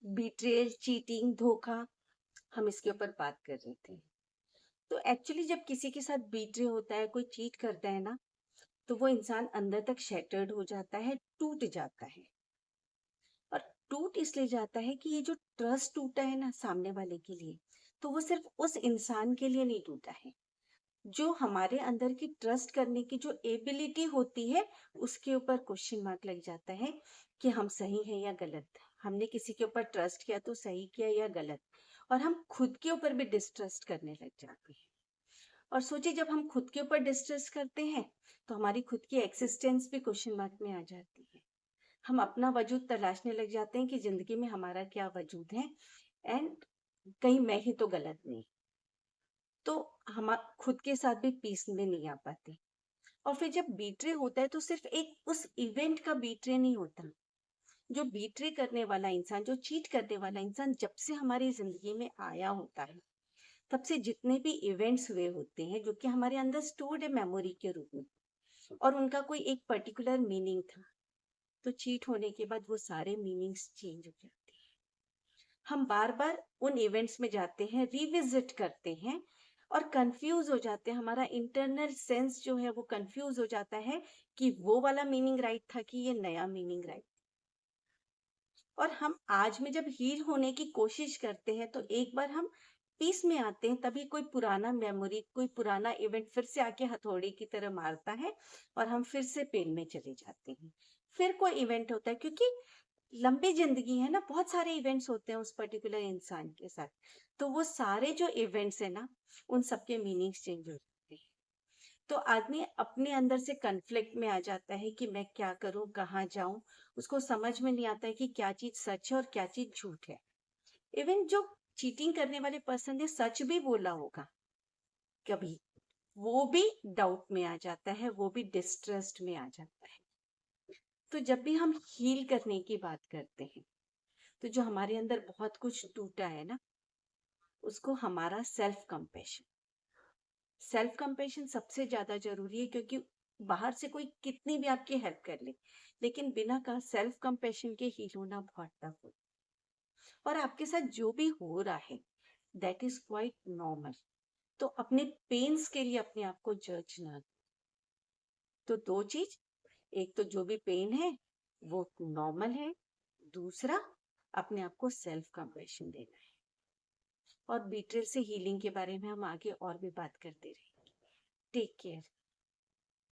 बीट्रेयल, cheating, धोखा, हम इसके ऊपर बात कर रहे थे। तो एक्चुअली जब किसी के साथ बीट्रे होता है, कोई चीट करता है ना, तो वो इंसान अंदर तक शैटर्ड हो जाता है, टूट जाता है। और टूट इसलिए जाता है कि ये जो ट्रस्ट टूटा है ना सामने वाले के लिए, तो वो सिर्फ उस इंसान के लिए नहीं टूटा है। जो हमारे अंदर की ट्रस्ट करने की जो एबिलिटी होती है, उसके ऊपर क्वेश्चन मार्क लग जाता है कि हम सही है या गलत। हमने किसी के ऊपर ट्रस्ट किया तो सही किया या गलत। और हम खुद के ऊपर भी डिस्ट्रस्ट करने लग जाते हैं। और सोचिए, जब हम खुद के ऊपर डिस्ट्रस्ट करते हैं तो हमारी खुद की एक्सिस्टेंस भी क्वेश्चन मार्क में आ जाती है। हम अपना वजूद तलाशने लग जाते हैं कि जिंदगी में हमारा क्या वजूद है, एंड कहीं मैं ही तो गलत नहीं। तो हम खुद के साथ भी पीस में नहीं आ पाते। और फिर जब बीट्रे होता है तो सिर्फ एक उस इवेंट का बीट्रे नहीं होता। जो बीट्रे करने वाला इंसान, जो चीट करने वाला इंसान जब से हमारी जिंदगी में आया होता है, तब से जितने भी इवेंट्स हुए होते हैं जो कि हमारे अंदर स्टोर्ड है मेमोरी के रूप में, और उनका कोई एक पर्टिकुलर मीनिंग था, तो चीट होने के बाद वो सारे मीनिंग्स चेंज हो जाते हैं। हम बार बार उन इवेंट्स में जाते हैं, रिविजिट करते हैं, और कंफ्यूज हो जाते हैं। हमारा इंटरनल सेंस जो है वो कंफ्यूज हो जाता है कि वो वाला मीनिंग राइट था कि ये नया मीनिंग राइट। और हम आज में जब हील होने की कोशिश करते हैं तो एक बार हम पीस में आते हैं, तभी कोई पुराना मेमोरी, कोई पुराना इवेंट फिर से आके हथौड़ी की तरह मारता है और हम फिर से पेन में चले जाते हैं। फिर कोई इवेंट होता है, क्योंकि लंबी जिंदगी है ना, बहुत सारे इवेंट्स होते हैं उस पर्टिकुलर इंसान के साथ। तो वो सारे जो इवेंट्स है ना, उन सबके मीनिंग्स चेंज हो जाते हैं। तो आदमी अपने अंदर से कन्फ्लिक्ट में आ जाता है कि मैं क्या करूं, कहाँ जाऊं। उसको समझ में नहीं आता है कि क्या चीज सच है और क्या चीज झूठ है। इवन जो चीटिंग करने वाले पर्सन ने सच भी बोला होगा कभी, वो भी डाउट में आ जाता है, वो भी डिस्ट्रस्ट में आ जाता है। तो जब भी हम हील करने की बात करते हैं, तो जो हमारे अंदर बहुत कुछ टूटा है ना, उसको हमारा सेल्फ कंपेशन सबसे ज्यादा जरूरी है। क्योंकि बाहर से कोई कितनी भी आपकी हेल्प कर ले, लेकिन बिना का सेल्फ कंपेशन के हील होना बहुत टफ होता है। और आपके साथ जो भी हो रहा है, दैट इज क्वाइट नॉर्मल। तो अपने पेन्स के लिए अपने आप को जज ना करो। तो दो चीज, एक तो जो भी पेन है वो नॉर्मल है, दूसरा अपने आप को सेल्फ कंपेशन देना है। और बीट्रेल से हीलिंग के बारे में हम आगे और भी बात करते रहेंगे। Take care.